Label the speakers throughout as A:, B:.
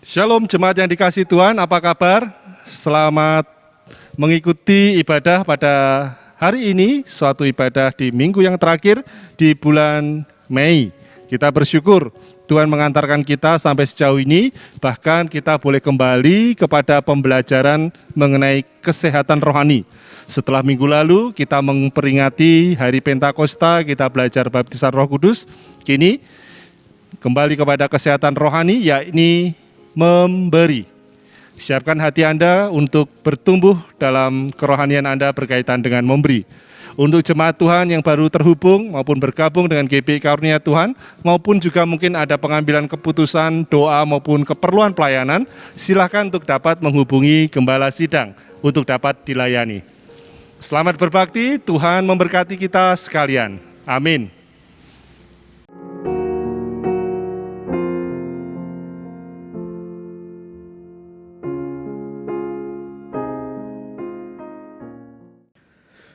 A: Shalom jemaat yang dikasihi Tuhan, apa kabar? Selamat mengikuti ibadah pada hari ini, suatu ibadah di minggu yang terakhir di bulan Mei. Kita bersyukur Tuhan mengantarkan kita sampai sejauh ini, bahkan kita boleh kembali kepada pembelajaran mengenai kesehatan rohani. Setelah minggu lalu kita memperingati hari Pentakosta, kita belajar baptisan Roh Kudus. Kini kembali kepada kesehatan rohani, yakni memberi. Siapkan hati Anda untuk bertumbuh dalam kerohanian Anda berkaitan dengan memberi. Untuk jemaat Tuhan yang baru terhubung maupun bergabung dengan GBI Karunia Tuhan, maupun juga mungkin ada pengambilan keputusan, doa maupun keperluan pelayanan, silakan untuk dapat menghubungi Gembala Sidang untuk dapat dilayani. Selamat berbakti, Tuhan memberkati kita sekalian. Amin.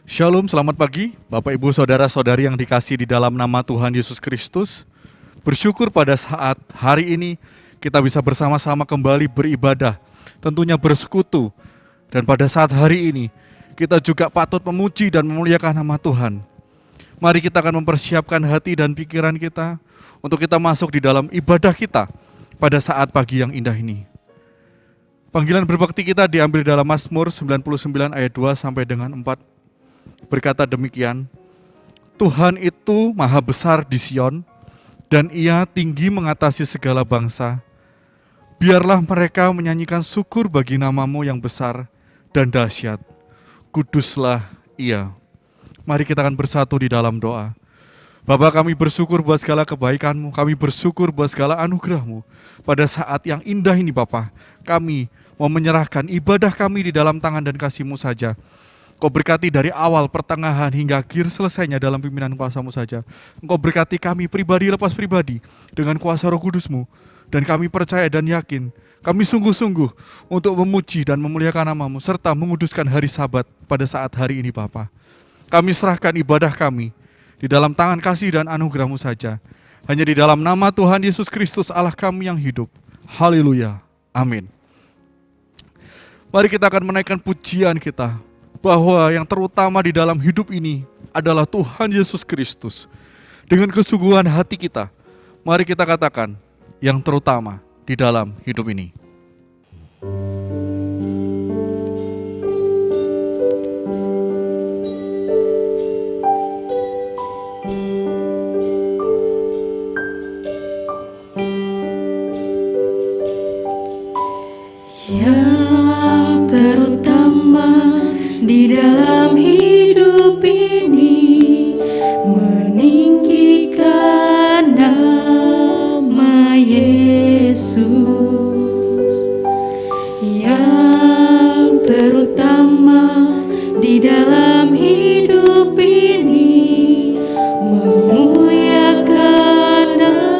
B: Shalom, selamat pagi Bapak Ibu Saudara-saudari yang dikasihi di dalam nama Tuhan Yesus Kristus. Bersyukur pada saat hari ini kita bisa bersama-sama kembali beribadah, tentunya bersekutu. Dan pada saat hari ini kita juga patut memuji dan memuliakan nama Tuhan. Mari kita akan mempersiapkan hati dan pikiran kita untuk kita masuk di dalam ibadah kita pada saat pagi yang indah ini. Panggilan berbakti kita diambil dalam Mazmur 99 ayat 2 sampai dengan 4. Berkata demikian, Tuhan itu maha besar di Sion, dan ia tinggi mengatasi segala bangsa. Biarlah mereka menyanyikan syukur bagi namamu yang besar dan dahsyat. Kuduslah ia. Mari kita akan bersatu di dalam doa. Bapa, kami bersyukur buat segala kebaikan-Mu, kami bersyukur buat segala anugerah-Mu. Pada saat yang indah ini Bapa, kami mau menyerahkan ibadah kami di dalam tangan dan kasih-Mu saja. Engkau berkati dari awal, pertengahan, hingga akhir selesainya dalam pimpinan kuasa-Mu saja. Engkau berkati kami pribadi lepas pribadi dengan kuasa Roh Kudus-Mu. Dan kami percaya dan yakin, kami sungguh-sungguh untuk memuji dan memuliakan nama-Mu, serta menguduskan hari Sabat pada saat hari ini Bapa. Kami serahkan ibadah kami di dalam tangan kasih dan anugerah-Mu saja. Hanya di dalam nama Tuhan Yesus Kristus Allah kami yang hidup. Haleluya. Amin. Mari kita akan menaikkan pujian kita, bahwa yang terutama di dalam hidup ini adalah Tuhan Yesus Kristus. Dengan kesungguhan hati kita, mari kita katakan yang terutama di dalam hidup ini.
C: Yang terutama di dalam hidup ini, meninggikan nama Yesus. Yang terutama di dalam hidup ini, memuliakan namanya.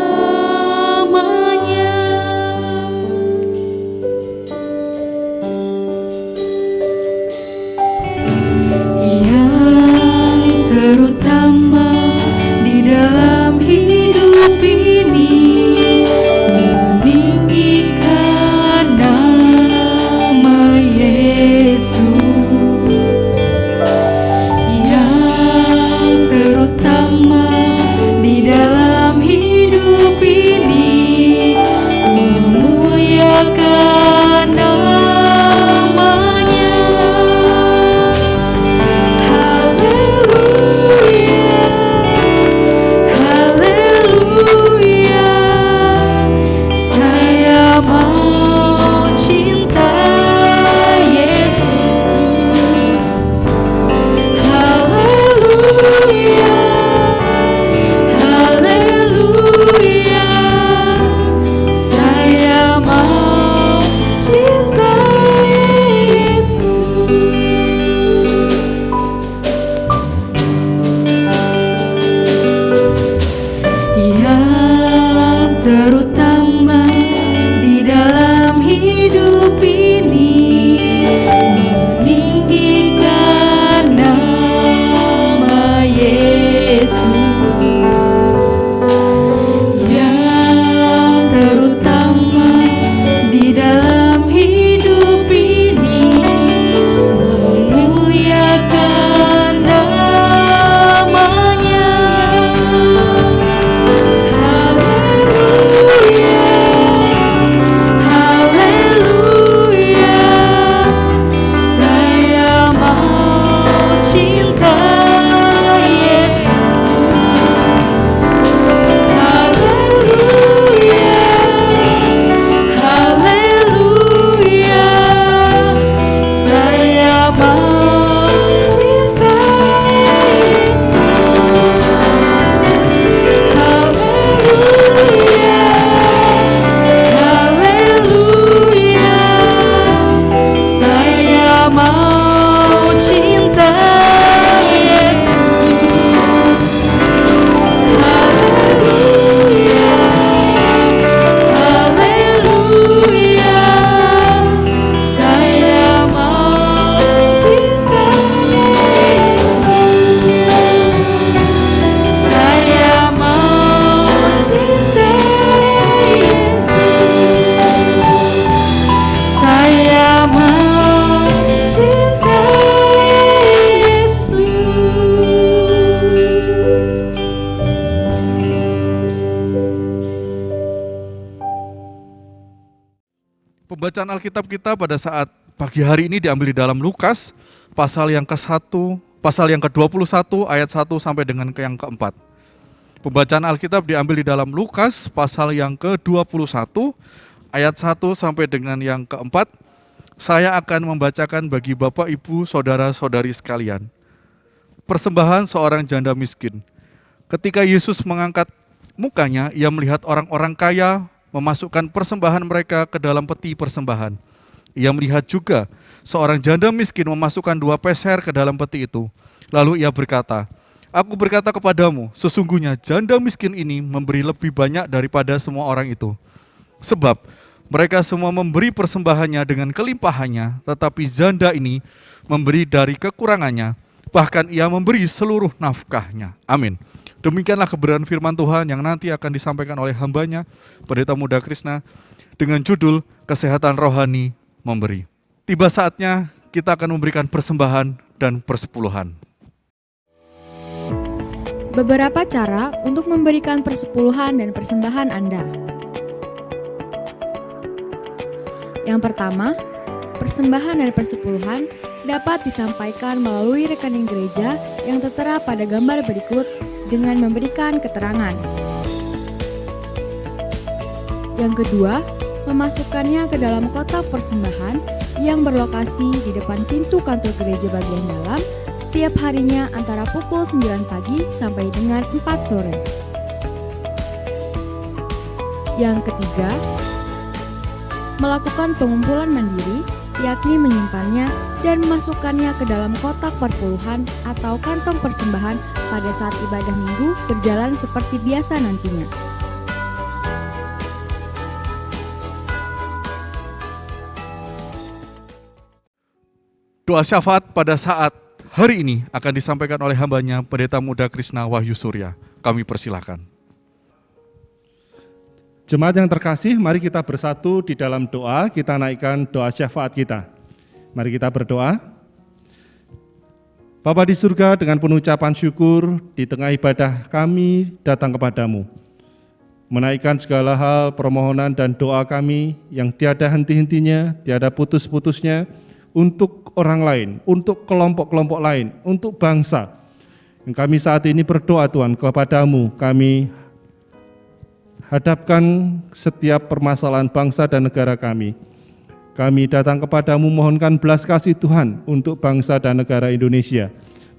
C: Yang terutama di dalam hidup ini, meninggikan nama Yesus.
B: Pembacaan Alkitab kita pada saat pagi hari ini diambil di dalam Lukas, pasal yang ke-21 ayat 1 sampai dengan yang ke-4. Pembacaan Alkitab diambil di dalam Lukas, pasal yang ke-21 ayat 1 sampai dengan yang ke-4. Saya akan membacakan bagi Bapak, Ibu, Saudara-saudari sekalian. Persembahan seorang janda miskin. Ketika Yesus mengangkat mukanya, ia melihat orang-orang kaya memasukkan persembahan mereka ke dalam peti persembahan. Ia melihat juga seorang janda miskin memasukkan 2 peser ke dalam peti itu. Lalu ia berkata, "Aku berkata kepadamu, sesungguhnya janda miskin ini memberi lebih banyak daripada semua orang itu. Sebab mereka semua memberi persembahannya dengan kelimpahannya, tetapi janda ini memberi dari kekurangannya, bahkan ia memberi seluruh nafkahnya." Amin. Demikianlah kebenaran firman Tuhan yang nanti akan disampaikan oleh hambanya, Pendeta Muda Krishna, dengan judul Kesehatan Rohani Memberi. Tiba saatnya kita akan memberikan persembahan dan persepuluhan.
D: Beberapa cara untuk memberikan persepuluhan dan persembahan Anda. Yang pertama, persembahan dan persepuluhan dapat disampaikan melalui rekening gereja yang tertera pada gambar berikut dengan memberikan keterangan. Yang kedua, memasukkannya ke dalam kotak persembahan yang berlokasi di depan pintu kantor gereja bagian dalam setiap harinya antara pukul 9 pagi sampai dengan 4 sore. Yang ketiga, melakukan pengumpulan mandiri, yakni menyimpannya dan memasukkannya ke dalam kotak perpuluhan atau kantong persembahan pada saat ibadah minggu berjalan seperti biasa nantinya.
B: Doa syafaat pada saat hari ini akan disampaikan oleh hambanya, Pendeta Muda Krishna Wahyu Surya. Kami persilakan.
A: Jemaat yang terkasih, mari kita bersatu di dalam doa, kita naikkan doa syafaat kita. Mari kita berdoa. Bapa di surga, dengan penuh ucapan syukur, di tengah ibadah kami datang kepadamu. Menaikkan segala hal, permohonan dan doa kami yang tiada henti-hentinya, tiada putus-putusnya, untuk orang lain, untuk kelompok-kelompok lain, untuk bangsa. Yang kami saat ini berdoa Tuhan kepadamu, kami hadapkan setiap permasalahan bangsa dan negara kami. Kami datang kepadamu mohonkan belas kasih Tuhan untuk bangsa dan negara Indonesia.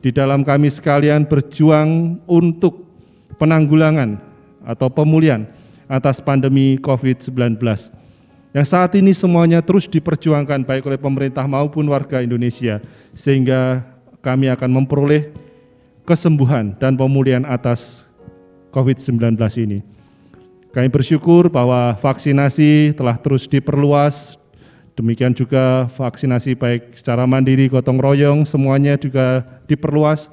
A: Di dalam kami sekalian berjuang untuk penanggulangan atau pemulihan atas pandemi COVID-19. Yang saat ini semuanya terus diperjuangkan baik oleh pemerintah maupun warga Indonesia. Sehingga kami akan memperoleh kesembuhan dan pemulihan atas COVID-19 ini. Kami bersyukur bahwa vaksinasi telah terus diperluas, demikian juga vaksinasi baik secara mandiri, gotong royong, semuanya juga diperluas.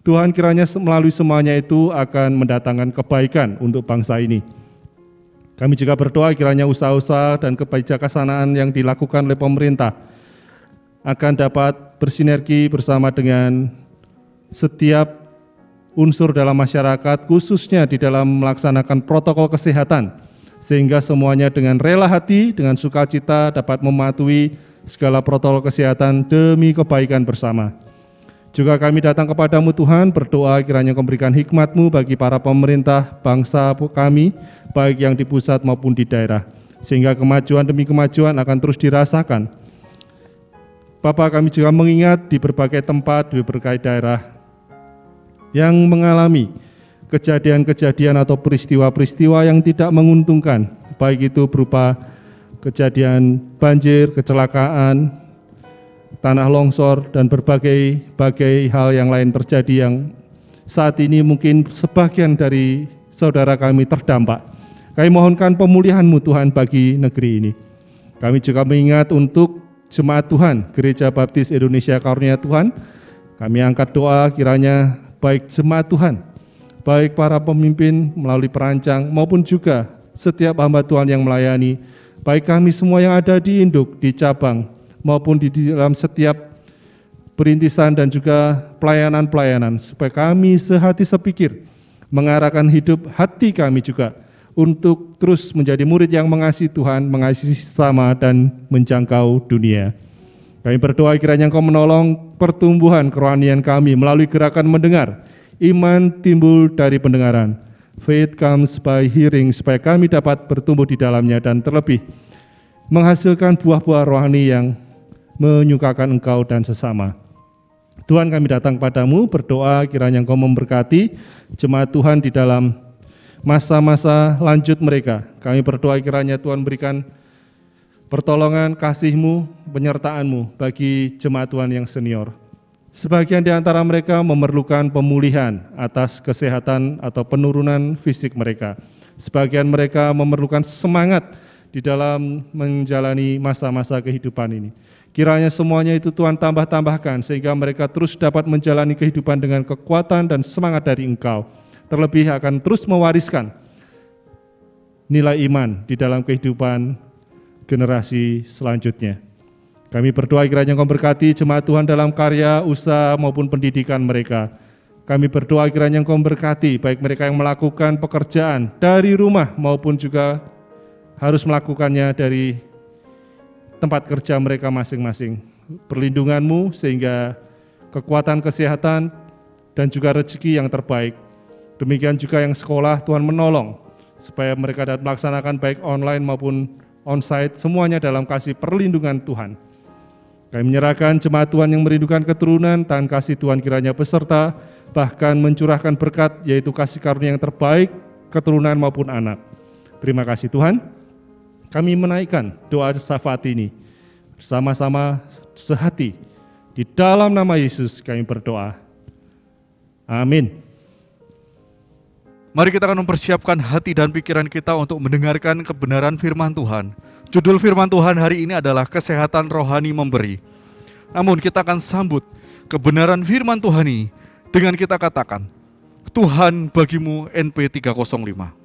A: Tuhan kiranya melalui semuanya itu akan mendatangkan kebaikan untuk bangsa ini. Kami juga berdoa kiranya usaha-usaha dan kebijaksanaan yang dilakukan oleh pemerintah akan dapat bersinergi bersama dengan setiap unsur dalam masyarakat, khususnya di dalam melaksanakan protokol kesehatan, sehingga semuanya dengan rela hati, dengan sukacita dapat mematuhi segala protokol kesehatan demi kebaikan bersama. Juga kami datang kepadamu Tuhan, berdoa kiranya Kau memberikan hikmat-Mu bagi para pemerintah bangsa kami, baik yang di pusat maupun di daerah, sehingga kemajuan demi kemajuan akan terus dirasakan. Bapa, kami juga mengingat di berbagai tempat, di berbagai daerah, yang mengalami kejadian-kejadian atau peristiwa-peristiwa yang tidak menguntungkan, baik itu berupa kejadian banjir, kecelakaan, tanah longsor, dan berbagai hal yang lain terjadi yang saat ini mungkin sebagian dari saudara kami terdampak. Kami mohonkan pemulihan-Mu Tuhan bagi negeri ini. Kami juga mengingat untuk jemaat Tuhan, Gereja Baptis Indonesia Karunia Tuhan. Kami angkat doa kiranya baik jemaat Tuhan, baik para pemimpin melalui perancang maupun juga setiap hamba Tuhan yang melayani, baik kami semua yang ada di induk, di cabang, maupun di dalam setiap perintisan dan juga pelayanan-pelayanan, supaya kami sehati sepikir mengarahkan hidup hati kami juga untuk terus menjadi murid yang mengasihi Tuhan, mengasihi sesama, dan menjangkau dunia. Kami berdoa kiranya Engkau menolong pertumbuhan kerohanian kami melalui gerakan mendengar. Iman timbul dari pendengaran. Faith comes by hearing, supaya kami dapat bertumbuh di dalamnya dan terlebih menghasilkan buah-buah rohani yang menyukakan Engkau dan sesama. Tuhan, kami datang padamu berdoa kiranya Engkau memberkati jemaat Tuhan di dalam masa-masa lanjut mereka. Kami berdoa kiranya Tuhan berikan pertolongan, kasih-Mu, penyertaan-Mu bagi jemaat Tuhan yang senior. Sebagian di antara mereka memerlukan pemulihan atas kesehatan atau penurunan fisik mereka. Sebagian mereka memerlukan semangat di dalam menjalani masa-masa kehidupan ini. Kiranya semuanya itu Tuhan tambah-tambahkan sehingga mereka terus dapat menjalani kehidupan dengan kekuatan dan semangat dari Engkau. Terlebih akan terus mewariskan nilai iman di dalam kehidupan generasi selanjutnya. Kami berdoa kiranya Engkau berkati jemaat Tuhan dalam karya, usaha maupun pendidikan mereka. Kami berdoa kiranya Engkau berkati baik mereka yang melakukan pekerjaan dari rumah maupun juga harus melakukannya dari tempat kerja mereka masing-masing. Perlindungan-Mu sehingga kekuatan kesehatan dan juga rezeki yang terbaik. Demikian juga yang sekolah, Tuhan menolong supaya mereka dapat melaksanakan baik online maupun onsite, semuanya dalam kasih perlindungan Tuhan. Kami menyerahkan jemaat Tuhan yang merindukan keturunan, tangan kasih Tuhan kiranya beserta, bahkan mencurahkan berkat, yaitu kasih karunia yang terbaik, keturunan maupun anak. Terima kasih Tuhan. Kami menaikkan doa syafaat ini bersama-sama sehati. Di dalam nama Yesus kami berdoa. Amin.
B: Mari kita akan mempersiapkan hati dan pikiran kita untuk mendengarkan kebenaran firman Tuhan. Judul firman Tuhan hari ini adalah kesehatan rohani memberi. Namun kita akan sambut kebenaran firman Tuhan ini dengan kita katakan, Tuhan bagimu NP 305.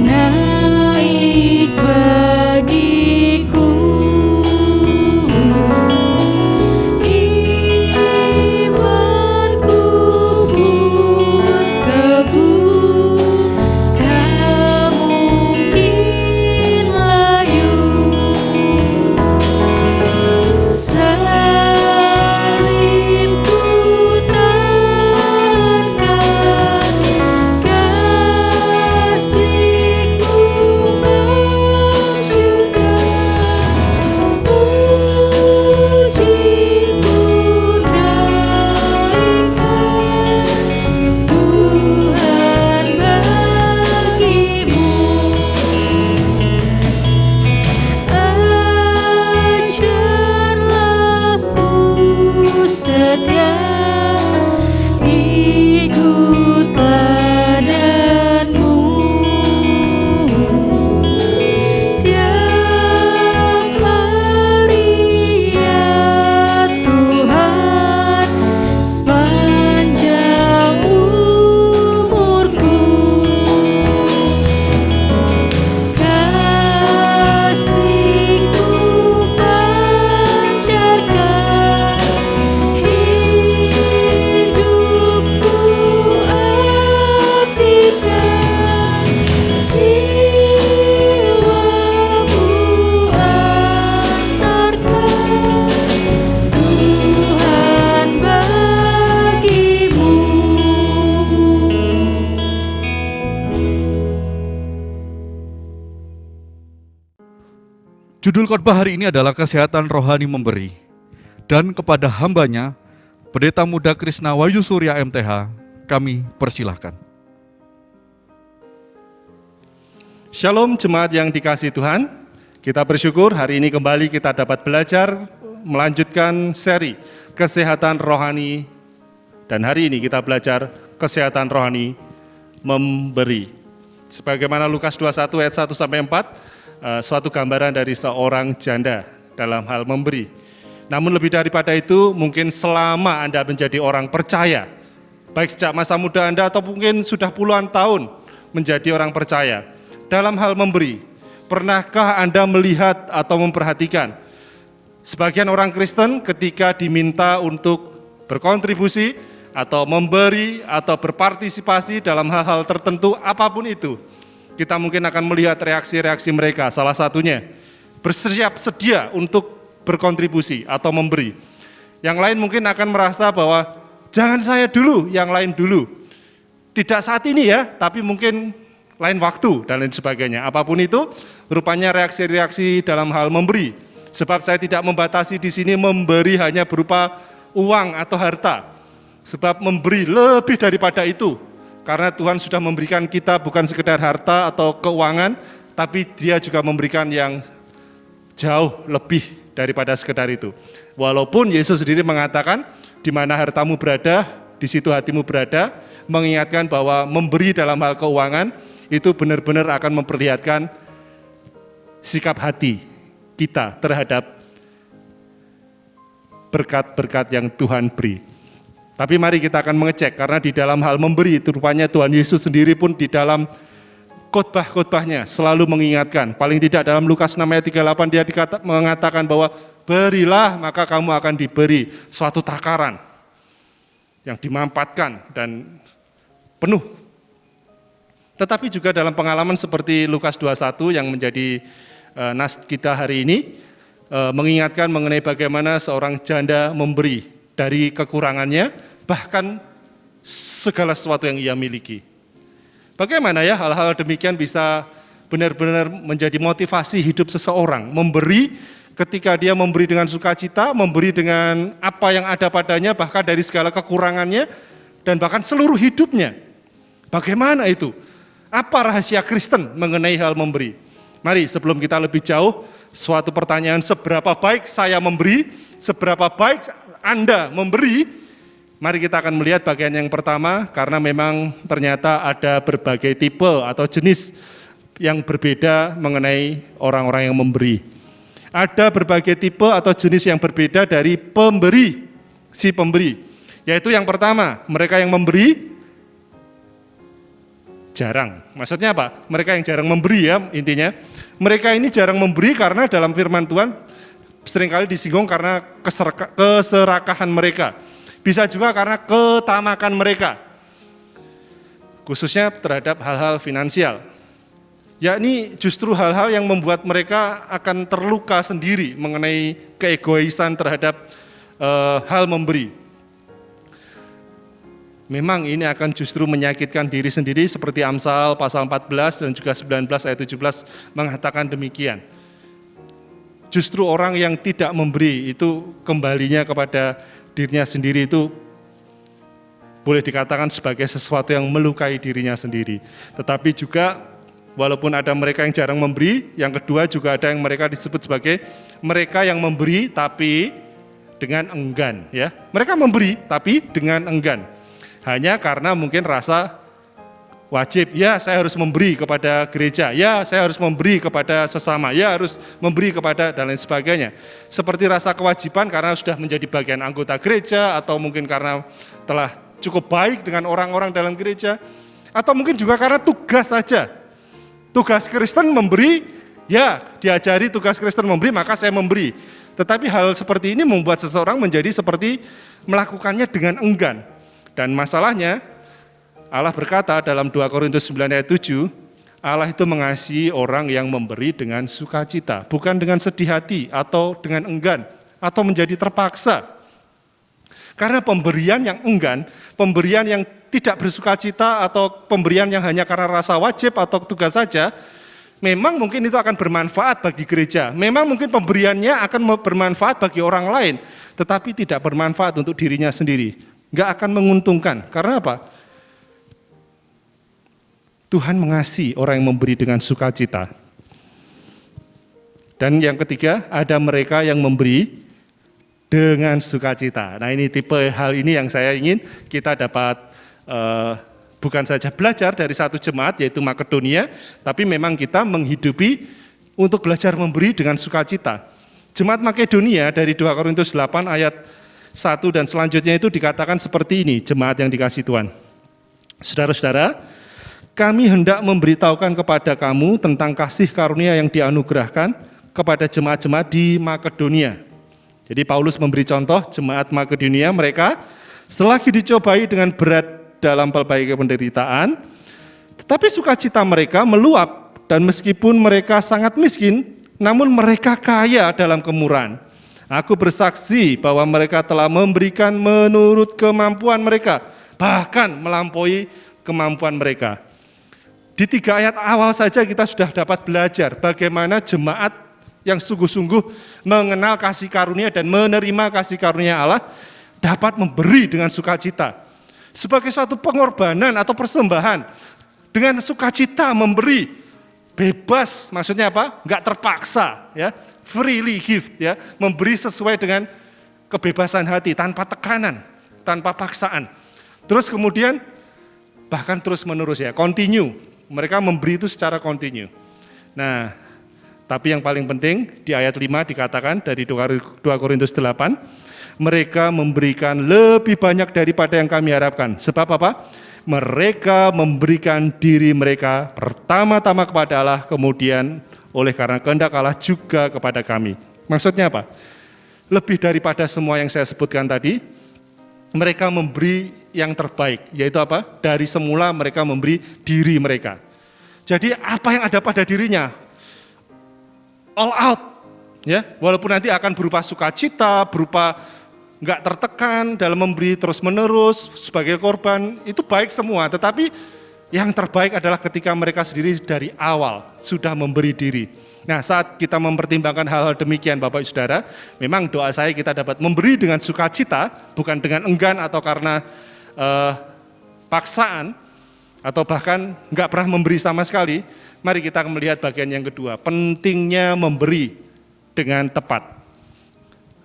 C: Naik bagi.
B: Judul khotbah hari ini adalah kesehatan rohani memberi. Dan kepada hambanya, Pendeta Muda Krishna Wahyu Surya MTH, kami persilahkan.
A: Shalom jemaat yang dikasihi Tuhan, kita bersyukur hari ini kembali kita dapat belajar melanjutkan seri kesehatan rohani. Dan hari ini kita belajar kesehatan rohani memberi. Sebagaimana Lukas 21 ayat 1-4, suatu gambaran dari seorang janda dalam hal memberi. Namun lebih daripada itu, mungkin selama Anda menjadi orang percaya, baik sejak masa muda Anda atau mungkin sudah puluhan tahun menjadi orang percaya, dalam hal memberi, pernahkah Anda melihat atau memperhatikan sebagian orang Kristen ketika diminta untuk berkontribusi atau memberi atau berpartisipasi dalam hal-hal tertentu apapun itu, kita mungkin akan melihat reaksi-reaksi mereka, salah satunya bersiap sedia untuk berkontribusi atau memberi. Yang lain mungkin akan merasa bahwa jangan saya dulu, yang lain dulu. Tidak saat ini ya, tapi mungkin lain waktu dan lain sebagainya. Apapun itu, rupanya reaksi-reaksi dalam hal memberi. Sebab saya tidak membatasi di sini memberi hanya berupa uang atau harta. Sebab memberi lebih daripada itu. Karena Tuhan sudah memberikan kita bukan sekedar harta atau keuangan, tapi Dia juga memberikan yang jauh lebih daripada sekedar itu. Walaupun Yesus sendiri mengatakan, di mana hartamu berada, di situ hatimu berada, mengingatkan bahwa memberi dalam hal keuangan, itu benar-benar akan memperlihatkan sikap hati kita terhadap berkat-berkat yang Tuhan beri. Tapi mari kita akan mengecek, karena di dalam hal memberi itu rupanya Tuhan Yesus sendiri pun di dalam khotbah-khotbahnya selalu mengingatkan. Paling tidak dalam Lukas 6 ayat 38 dia mengatakan bahwa berilah maka kamu akan diberi suatu takaran yang dimampatkan dan penuh. Tetapi juga dalam pengalaman seperti Lukas 21 yang menjadi nas kita hari ini, mengingatkan mengenai bagaimana seorang janda memberi dari kekurangannya, bahkan segala sesuatu yang ia miliki. Bagaimana ya hal-hal demikian bisa benar-benar menjadi motivasi hidup seseorang, memberi ketika dia memberi dengan sukacita, memberi dengan apa yang ada padanya, bahkan dari segala kekurangannya, dan bahkan seluruh hidupnya. Bagaimana itu? Apa rahasia Kristen mengenai hal memberi? Mari sebelum kita lebih jauh, suatu pertanyaan, seberapa baik saya memberi, seberapa baik Anda memberi, mari kita akan melihat bagian yang pertama, karena memang ternyata ada berbagai tipe atau jenis yang berbeda mengenai orang-orang yang memberi. Ada berbagai tipe atau jenis yang berbeda dari pemberi, si pemberi. Yaitu yang pertama, mereka yang memberi jarang. Maksudnya apa? Mereka yang jarang memberi ya intinya. Mereka ini jarang memberi karena dalam firman Tuhan seringkali disinggung karena keserakahan mereka. Bisa juga karena ketamakan mereka. Khususnya terhadap hal-hal finansial. Yakni justru hal-hal yang membuat mereka akan terluka sendiri mengenai keegoisan terhadap hal memberi. Memang ini akan justru menyakitkan diri sendiri seperti Amsal pasal 14 dan juga 19 ayat 17 mengatakan demikian. Justru orang yang tidak memberi itu kembalinya kepada dirinya sendiri itu boleh dikatakan sebagai sesuatu yang melukai dirinya sendiri. Tetapi juga walaupun ada mereka yang jarang memberi, yang kedua juga ada yang mereka disebut sebagai mereka yang memberi tapi dengan enggan. Ya, mereka memberi tapi dengan enggan. Hanya karena mungkin rasa wajib, ya saya harus memberi kepada gereja, ya saya harus memberi kepada sesama, ya harus memberi kepada dan lain sebagainya. Seperti rasa kewajiban karena sudah menjadi bagian anggota gereja, atau mungkin karena telah cukup baik dengan orang-orang dalam gereja, atau mungkin juga karena tugas saja. Tugas Kristen memberi, ya diajari tugas Kristen memberi, maka saya memberi. Tetapi hal seperti ini membuat seseorang menjadi seperti melakukannya dengan enggan. Dan masalahnya, Allah berkata dalam 2 Korintus 9 ayat 7, Allah itu mengasihi orang yang memberi dengan sukacita, bukan dengan sedih hati atau dengan enggan, atau menjadi terpaksa. Karena pemberian yang enggan, pemberian yang tidak bersukacita atau pemberian yang hanya karena rasa wajib atau tugas saja, Memang mungkin itu akan bermanfaat bagi gereja, memang mungkin pemberiannya akan bermanfaat bagi orang lain, tetapi tidak bermanfaat untuk dirinya sendiri, nggak akan menguntungkan. Karena apa? Tuhan mengasihi orang yang memberi dengan sukacita. Dan yang ketiga, ada mereka yang memberi dengan sukacita. Nah, ini tipe hal ini yang saya ingin kita dapat bukan saja belajar dari satu jemaat yaitu Makedonia, tapi memang kita menghidupi untuk belajar memberi dengan sukacita. Jemaat Makedonia dari 2 Korintus 8 ayat 1 dan selanjutnya itu dikatakan seperti ini, jemaat yang dikasihi Tuhan. Saudara-saudara, kami hendak memberitahukan kepada kamu tentang kasih karunia yang dianugerahkan kepada jemaat-jemaat di Makedonia. Jadi Paulus memberi contoh jemaat Makedonia, mereka selagi dicobai dengan berat dalam pelbagai penderitaan, tetapi sukacita mereka meluap, dan meskipun mereka sangat miskin, namun mereka kaya dalam kemurahan. Aku bersaksi bahwa mereka telah memberikan menurut kemampuan mereka, bahkan melampaui kemampuan mereka. Di 3 ayat awal saja kita sudah dapat belajar bagaimana jemaat yang sungguh-sungguh mengenal kasih karunia dan menerima kasih karunia Allah dapat memberi dengan sukacita. Sebagai suatu pengorbanan atau persembahan, dengan sukacita memberi, bebas, maksudnya apa? Enggak terpaksa, ya, freely gift, ya, memberi sesuai dengan kebebasan hati, tanpa tekanan, tanpa paksaan. Terus kemudian bahkan terus menerus, ya, continue, mereka memberi itu secara continue. Nah, tapi yang paling penting di ayat 5 dikatakan dari 2 Korintus 8, mereka memberikan lebih banyak daripada yang kami harapkan. Sebab apa? Mereka memberikan diri mereka pertama-tama kepada Allah, kemudian oleh karena kehendak Allah juga kepada kami. Maksudnya apa? Lebih daripada semua yang saya sebutkan tadi, mereka memberi yang terbaik, yaitu apa? Dari semula mereka memberi diri mereka. Jadi apa yang ada pada dirinya? All out, ya. Walaupun nanti akan berupa sukacita, berupa enggak tertekan dalam memberi terus-menerus sebagai korban, itu baik semua. Tetapi yang terbaik adalah ketika mereka sendiri dari awal sudah memberi diri. Nah, saat kita mempertimbangkan hal-hal demikian Bapak Ibu Saudara, memang doa saya kita dapat memberi dengan sukacita, bukan dengan enggan atau karena paksaan, atau bahkan enggak pernah memberi sama sekali. Mari kita melihat bagian yang kedua, pentingnya memberi dengan tepat.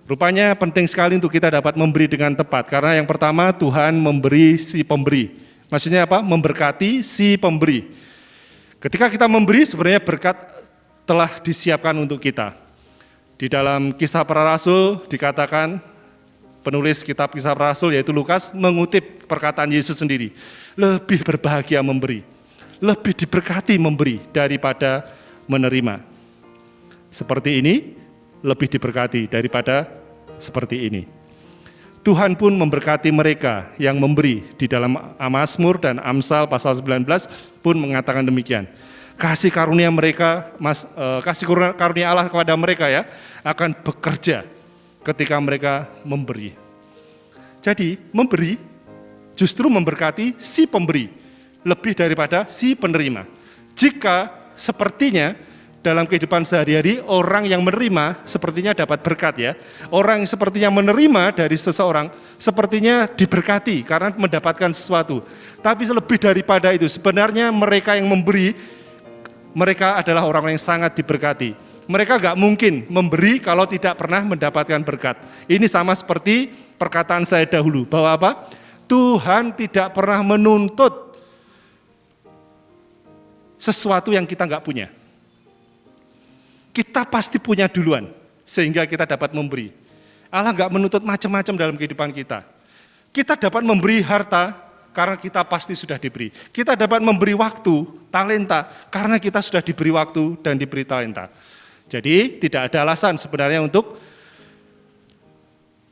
A: Rupanya penting sekali untuk kita dapat memberi dengan tepat, karena yang pertama Tuhan memberi si pemberi. Maksudnya apa? Memberkati si pemberi. Ketika kita memberi, sebenarnya berkat telah disiapkan untuk kita. Di dalam Kisah Para Rasul dikatakan, penulis kitab Kisah Para Rasul yaitu Lukas mengutip perkataan Yesus sendiri, lebih berbahagia memberi, lebih diberkati memberi daripada menerima. Seperti ini, lebih diberkati daripada seperti ini. Tuhan pun memberkati mereka yang memberi. Di dalam Mazmur dan Amsal pasal 19 pun mengatakan demikian. Kasih karunia mereka, kasih karunia Allah kepada mereka, ya, akan bekerja ketika mereka memberi. Jadi memberi justru memberkati si pemberi lebih daripada si penerima. Jika sepertinya dalam kehidupan sehari-hari, orang yang menerima sepertinya dapat berkat, ya. Orang yang sepertinya menerima dari seseorang sepertinya diberkati karena mendapatkan sesuatu. Tapi lebih daripada itu, sebenarnya mereka yang memberi, mereka adalah orang yang sangat diberkati. Mereka gak mungkin memberi kalau tidak pernah mendapatkan berkat. Ini sama seperti perkataan saya dahulu, bahwa apa? Tuhan tidak pernah menuntut sesuatu yang kita gak punya. Kita pasti punya duluan, sehingga kita dapat memberi. Allah enggak menuntut macam-macam dalam kehidupan kita. Kita dapat memberi harta, karena kita pasti sudah diberi. Kita dapat memberi waktu, talenta, karena kita sudah diberi waktu dan diberi talenta. Jadi tidak ada alasan sebenarnya untuk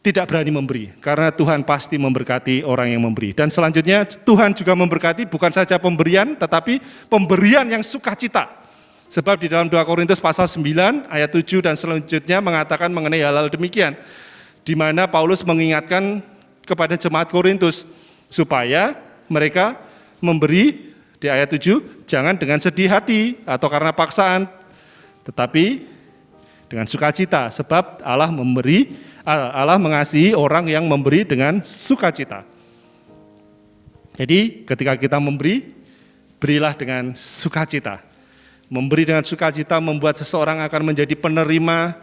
A: tidak berani memberi, karena Tuhan pasti memberkati orang yang memberi. Dan selanjutnya Tuhan juga memberkati bukan saja pemberian, tetapi pemberian yang sukacita. Sebab di dalam 2 Korintus pasal 9 ayat 7 dan selanjutnya mengatakan mengenai hal-hal demikian. Di mana Paulus mengingatkan kepada jemaat Korintus supaya mereka memberi Di ayat 7, jangan dengan sedih hati atau karena paksaan, tetapi dengan sukacita, sebab Allah mengasihi orang yang memberi dengan sukacita. Jadi ketika kita memberi, berilah dengan sukacita. Memberi dengan sukacita membuat seseorang akan menjadi penerima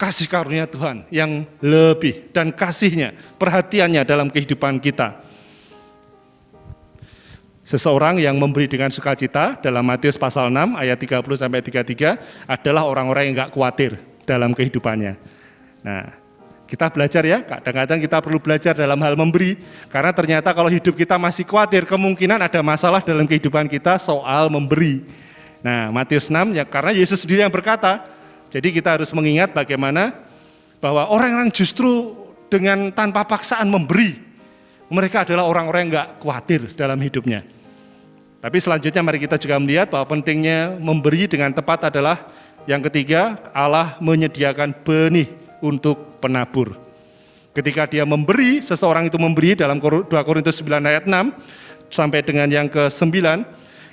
A: kasih karunia Tuhan yang lebih, dan kasihnya, perhatiannya dalam kehidupan kita. Seseorang yang memberi dengan sukacita dalam Matius pasal 6 ayat 30-33 adalah orang-orang yang enggak khawatir dalam kehidupannya. Nah, kita belajar ya, kadang-kadang kita perlu belajar dalam hal memberi, karena ternyata kalau hidup kita masih khawatir, kemungkinan ada masalah dalam kehidupan kita soal memberi. Nah, Matius 6, ya, karena Yesus sendiri yang berkata, jadi kita harus mengingat bagaimana bahwa orang-orang justru dengan tanpa paksaan memberi, mereka adalah orang-orang yang enggak khawatir dalam hidupnya. Tapi selanjutnya mari kita juga melihat bahwa pentingnya memberi dengan tepat adalah yang ketiga, Allah menyediakan benih untuk penabur. Ketika dia memberi, seseorang itu memberi dalam 2 Korintus 9 ayat 6 sampai dengan yang ke-9,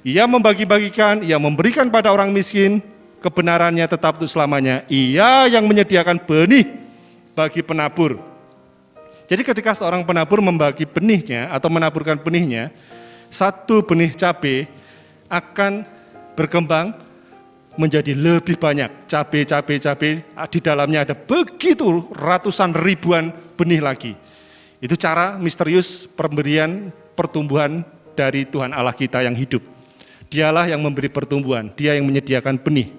A: ia membagi-bagikan, ia memberikan pada orang miskin, kebenarannya tetap untuk selamanya. Ia yang menyediakan benih bagi penabur. Jadi ketika seorang penabur membagi benihnya atau menaburkan benihnya, satu benih cabai akan berkembang menjadi lebih banyak. Cabai di dalamnya ada begitu ratusan ribuan benih lagi. Itu cara misterius pemberian pertumbuhan dari Tuhan Allah kita yang hidup. Dialah yang memberi pertumbuhan, dia yang menyediakan benih.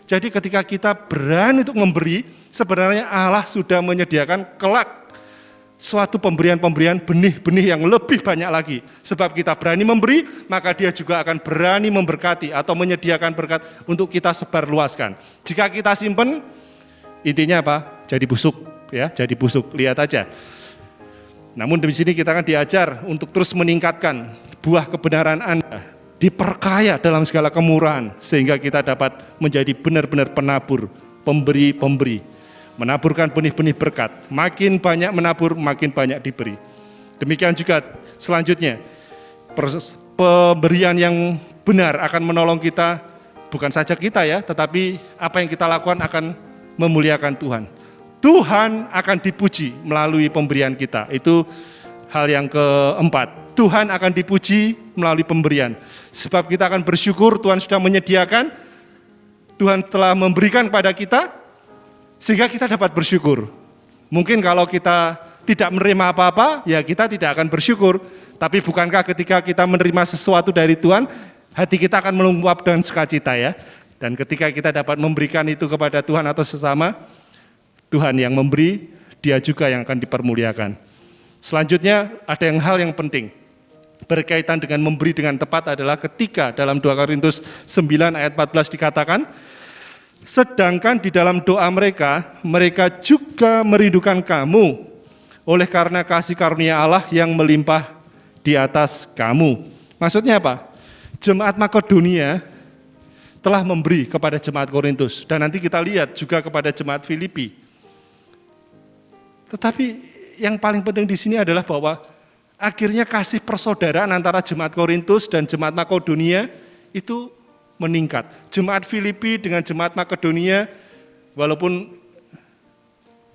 A: Jadi ketika kita berani untuk memberi, sebenarnya Allah sudah menyediakan kelak suatu pemberian-pemberian benih-benih yang lebih banyak lagi. Sebab kita berani memberi, maka dia juga akan berani memberkati atau menyediakan berkat untuk kita sebarluaskan. Jika kita simpen, intinya apa? Jadi busuk, ya, jadi busuk. Lihat aja. Namun di sini kita akan diajar untuk terus meningkatkan buah kebenaran Anda, diperkaya dalam segala kemurahan, sehingga kita dapat menjadi benar-benar penabur, pemberi-pemberi. Menaburkan benih-benih berkat, makin banyak menabur, makin banyak diberi. Demikian juga selanjutnya, pemberian yang benar akan menolong kita, bukan saja kita ya, tetapi apa yang kita lakukan akan memuliakan Tuhan. Tuhan akan dipuji melalui pemberian kita, itu hal yang keempat. Tuhan akan dipuji melalui pemberian, sebab kita akan bersyukur Tuhan sudah menyediakan, Tuhan telah memberikan kepada kita, sehingga kita dapat bersyukur. Mungkin kalau kita tidak menerima apa-apa, ya kita tidak akan bersyukur. Tapi bukankah ketika kita menerima sesuatu dari Tuhan, hati kita akan meluap dengan sukacita ya. Dan ketika kita dapat memberikan itu kepada Tuhan atau sesama, Tuhan yang memberi, dia juga yang akan dipermuliakan. Selanjutnya ada hal yang penting berkaitan dengan memberi dengan tepat adalah ketika dalam 2 Korintus 9 ayat 14 dikatakan, sedangkan di dalam doa mereka juga merindukan kamu, oleh karena kasih karunia Allah yang melimpah di atas kamu. Maksudnya apa? Jemaat Makedonia telah memberi kepada jemaat Korintus, dan nanti kita lihat juga kepada jemaat Filipi. Tetapi yang paling penting di sini adalah bahwa akhirnya kasih persaudaraan antara jemaat Korintus dan jemaat Makedonia itu meningkat. Jemaat Filipi dengan jemaat Makedonia, walaupun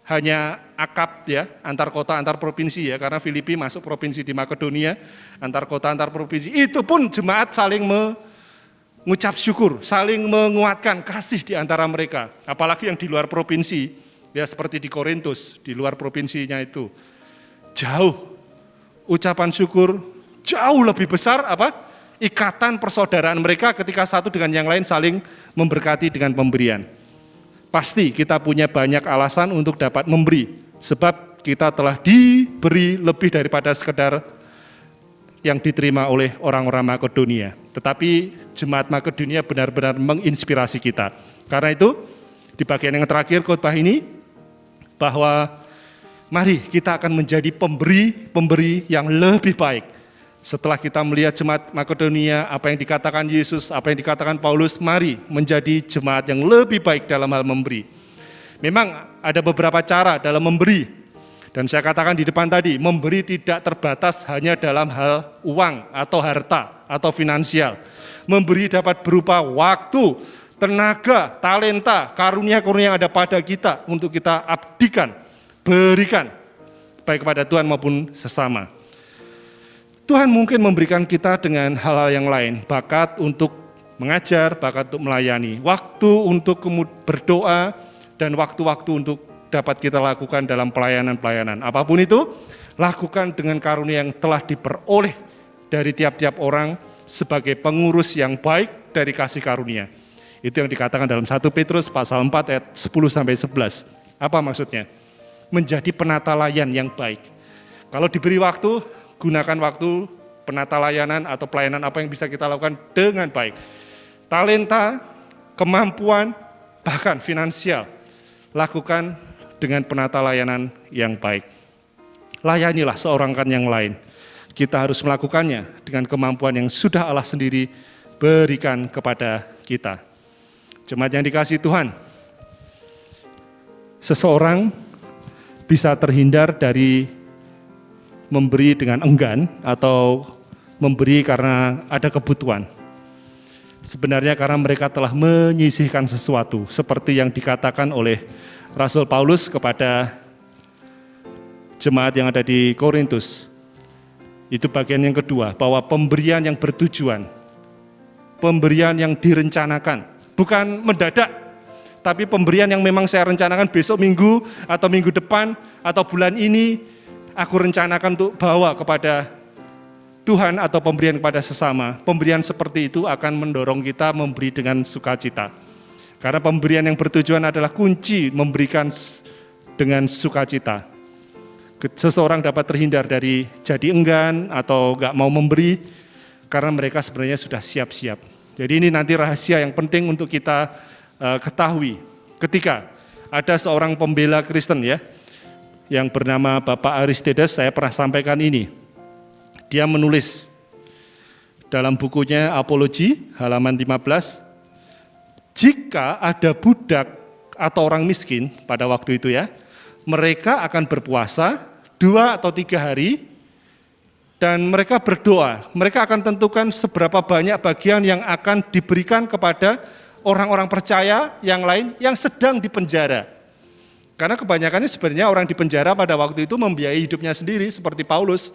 A: hanya akap ya, antar kota, antar provinsi ya, karena Filipi masuk provinsi di Makedonia, antar kota, antar provinsi, itu pun jemaat saling mengucap syukur, saling menguatkan kasih di antara mereka, apalagi yang di luar provinsi, ya seperti di Korintus, di luar provinsinya itu, jauh ucapan syukur, jauh lebih besar apa? Ikatan persaudaraan mereka ketika satu dengan yang lain saling memberkati dengan pemberian. Pasti kita punya banyak alasan untuk dapat memberi, sebab kita telah diberi lebih daripada sekedar yang diterima oleh orang-orang Makedonia. Tetapi jemaat Makedonia benar-benar menginspirasi kita. Karena itu, di bagian yang terakhir khotbah ini, bahwa mari kita akan menjadi pemberi yang lebih baik. Setelah kita melihat jemaat Makedonia, apa yang dikatakan Yesus, apa yang dikatakan Paulus, mari menjadi jemaat yang lebih baik dalam hal memberi. Memang ada beberapa cara dalam memberi. Dan saya katakan di depan tadi, memberi tidak terbatas hanya dalam hal uang atau harta atau finansial. Memberi dapat berupa waktu, tenaga, talenta, karunia-karunia yang ada pada kita untuk kita abdikan, berikan, baik kepada Tuhan maupun sesama. Tuhan mungkin memberikan kita dengan hal-hal yang lain, bakat untuk mengajar, bakat untuk melayani, waktu untuk berdoa, dan waktu-waktu untuk dapat kita lakukan dalam pelayanan-pelayanan. Apapun itu, lakukan dengan karunia yang telah diperoleh dari tiap-tiap orang sebagai pengurus yang baik dari kasih karunia. Itu yang dikatakan dalam 1 Petrus pasal 4 ayat 10-11. Apa maksudnya? Menjadi penata layan yang baik. Kalau diberi waktu, gunakan waktu penata layanan atau pelayanan apa yang bisa kita lakukan dengan baik. Talenta, kemampuan, bahkan finansial, lakukan dengan penata layanan yang baik. Layanilah seorang kan yang lain. Kita harus melakukannya dengan kemampuan yang sudah Allah sendiri berikan kepada kita. Jemaat yang dikasihi Tuhan, seseorang bisa terhindar dari memberi dengan enggan atau memberi karena ada kebutuhan. Sebenarnya karena mereka telah menyisihkan sesuatu, seperti yang dikatakan oleh Rasul Paulus kepada jemaat yang ada di Korintus. Itu bagian yang kedua, bahwa pemberian yang bertujuan, pemberian yang direncanakan, bukan mendadak, tapi pemberian yang memang saya rencanakan besok minggu atau minggu depan atau bulan ini, aku rencanakan untuk bawa kepada Tuhan atau pemberian kepada sesama. Pemberian seperti itu akan mendorong kita memberi dengan sukacita. Karena pemberian yang bertujuan adalah kunci memberikan dengan sukacita. Seseorang dapat terhindar dari jadi enggan atau enggak mau memberi karena mereka sebenarnya sudah siap-siap. Jadi ini nanti rahasia yang penting untuk kita ketahui. Ketika ada seorang pembela Kristen ya, yang bernama Bapak Aristides, saya pernah sampaikan ini. Dia menulis dalam bukunya Apologi, halaman 15, jika ada budak atau orang miskin pada waktu itu ya, mereka akan berpuasa 2 atau 3 hari dan mereka berdoa. Mereka akan tentukan seberapa banyak bagian yang akan diberikan kepada orang-orang percaya yang lain yang sedang dipenjara. Karena kebanyakannya sebenarnya orang di penjara pada waktu itu membiayai hidupnya sendiri seperti Paulus.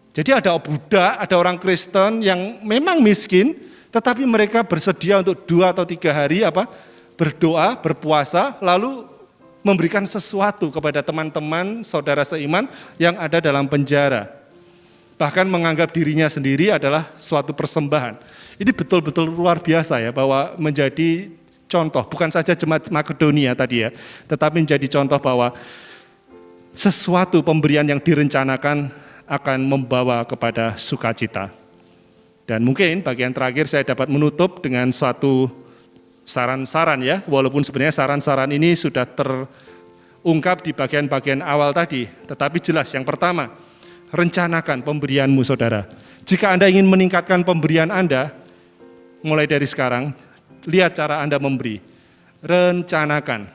A: Jadi ada budak, ada orang Kristen yang memang miskin, tetapi mereka bersedia untuk 2 atau 3 hari berdoa, berpuasa, lalu memberikan sesuatu kepada teman-teman, saudara seiman yang ada dalam penjara. Bahkan menganggap dirinya sendiri adalah suatu persembahan. Ini betul-betul luar biasa ya, bahwa menjadi contoh, bukan saja jemaat Makedonia tadi ya, tetapi menjadi contoh bahwa sesuatu pemberian yang direncanakan akan membawa kepada sukacita. Dan mungkin bagian terakhir saya dapat menutup dengan suatu saran-saran ya, walaupun sebenarnya saran-saran ini sudah terungkap di bagian-bagian awal tadi, tetapi jelas yang pertama, rencanakan pemberianmu saudara. Jika Anda ingin meningkatkan pemberian Anda, mulai dari sekarang, lihat cara Anda memberi, rencanakan.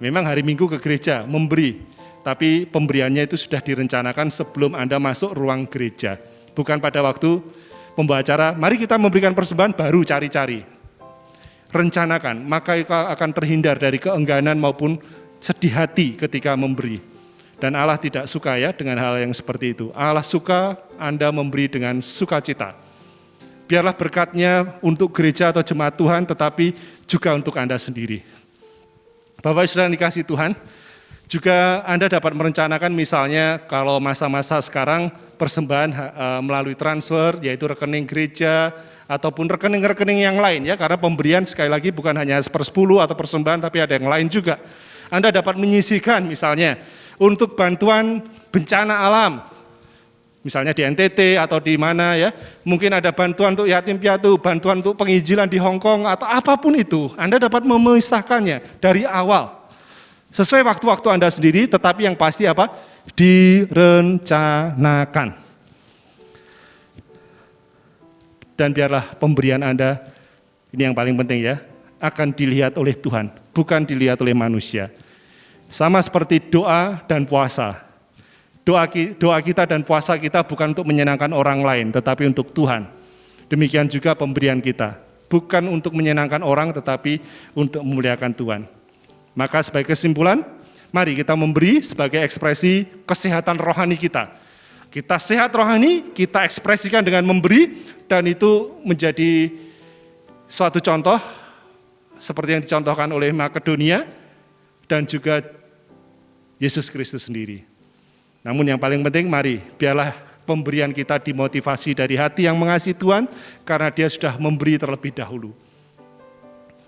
A: Memang hari Minggu ke gereja, memberi, tapi pemberiannya itu sudah direncanakan sebelum Anda masuk ruang gereja. Bukan pada waktu pembawa acara, mari kita memberikan persembahan baru cari-cari. Rencanakan, maka akan terhindar dari keengganan maupun sedih hati ketika memberi. Dan Allah tidak suka ya dengan hal yang seperti itu. Allah suka Anda memberi dengan sukacita. Biarlah berkatnya untuk gereja atau jemaat Tuhan, tetapi juga untuk Anda sendiri. Bapak Saudara yang dikasihi Tuhan, juga Anda dapat merencanakan misalnya kalau masa-masa sekarang persembahan melalui transfer, yaitu rekening gereja, ataupun rekening-rekening yang lain ya, karena pemberian sekali lagi bukan hanya 1/10 atau persembahan, tapi ada yang lain juga. Anda dapat menyisihkan misalnya untuk bantuan bencana alam, misalnya di NTT atau di mana ya, mungkin ada bantuan untuk yatim piatu, bantuan untuk penginjilan di Hong Kong, atau apapun itu, Anda dapat memisahkannya dari awal. Sesuai waktu-waktu Anda sendiri, tetapi yang pasti direncanakan. Dan biarlah pemberian Anda, ini yang paling penting ya, akan dilihat oleh Tuhan, bukan dilihat oleh manusia. Sama seperti doa dan puasa. Doa kita dan puasa kita bukan untuk menyenangkan orang lain, tetapi untuk Tuhan. Demikian juga pemberian kita. Bukan untuk menyenangkan orang, tetapi untuk memuliakan Tuhan. Maka sebagai kesimpulan, mari kita memberi sebagai ekspresi kesehatan rohani kita. Kita sehat rohani, kita ekspresikan dengan memberi, dan itu menjadi suatu contoh, seperti yang dicontohkan oleh Makedonia, dan juga Yesus Kristus sendiri. Namun yang paling penting, mari biarlah pemberian kita dimotivasi dari hati yang mengasihi Tuhan, karena Dia sudah memberi terlebih dahulu.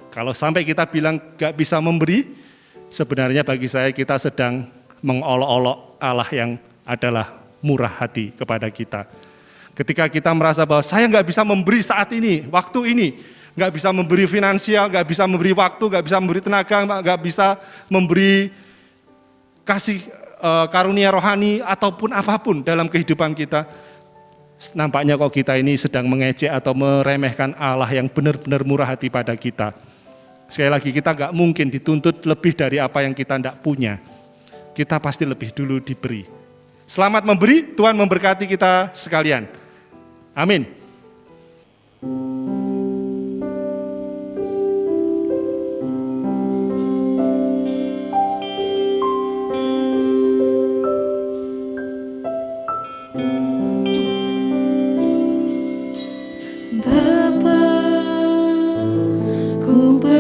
A: Kalau sampai kita bilang gak bisa memberi, sebenarnya bagi saya kita sedang mengolok-olok Allah yang adalah murah hati kepada kita. Ketika kita merasa bahwa saya gak bisa memberi saat ini, waktu ini, gak bisa memberi finansial, gak bisa memberi waktu, gak bisa memberi tenaga, gak bisa memberi kasih karunia rohani ataupun apapun dalam kehidupan kita, nampaknya kok kita ini sedang mengejek atau meremehkan Allah yang benar-benar murah hati pada kita. Sekali lagi, kita gak mungkin dituntut lebih dari apa yang kita tidak punya. Kita pasti lebih dulu diberi. Selamat memberi, Tuhan memberkati kita sekalian. Amin.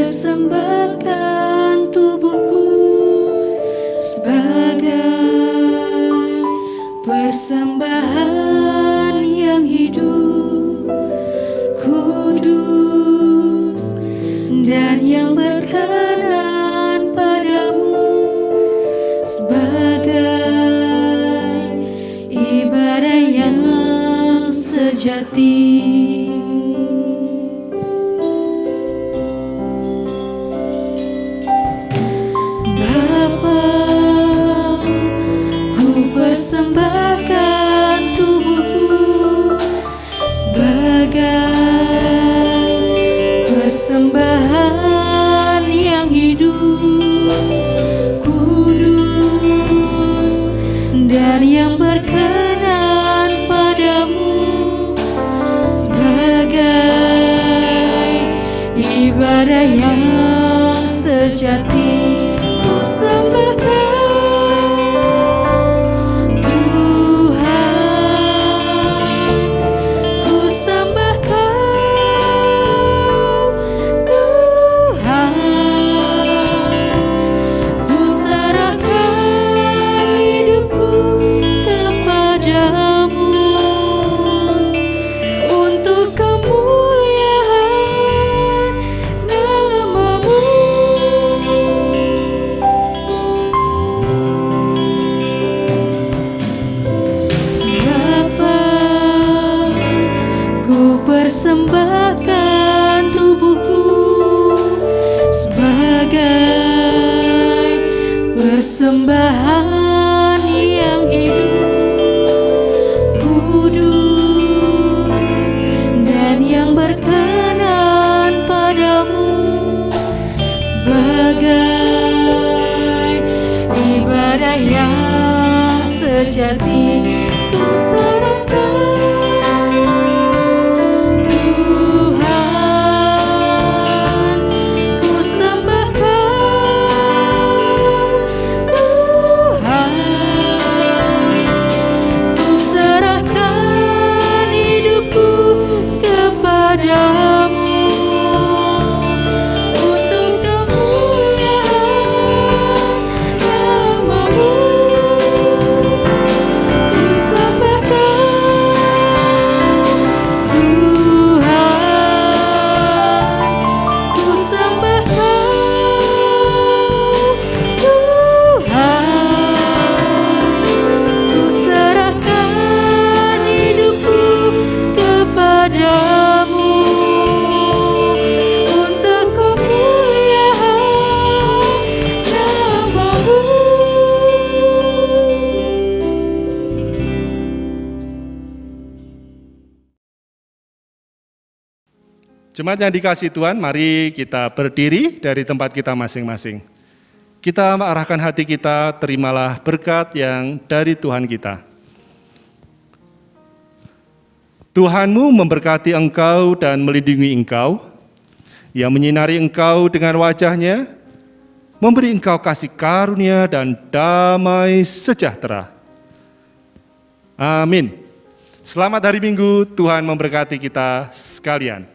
C: Persembahkan tubuhku sebagai persembahan yang hidup, kudus, dan yang berkenan padamu, sebagai ibadah yang sejati. Persembahkan tubuhku sebagai persembahan yang hidup, kudus, dan yang berkenan padamu, sebagai ibadah yang sejati. Ku sembahkan persembahkan tubuhku sebagai persembahan yang hidup, kudus, dan yang berkenan padamu, sebagai ibadah yang sejati. Ku serahkan Jemaat yang dikasihi Tuhan, mari kita berdiri dari tempat kita masing-masing.
A: Kita mengarahkan hati kita, terimalah berkat yang dari Tuhan kita. Tuhanmu memberkati engkau dan melindungi engkau, Ia menyinari engkau dengan wajah-Nya, memberi engkau kasih karunia dan damai sejahtera. Amin. Selamat hari Minggu, Tuhan memberkati kita sekalian.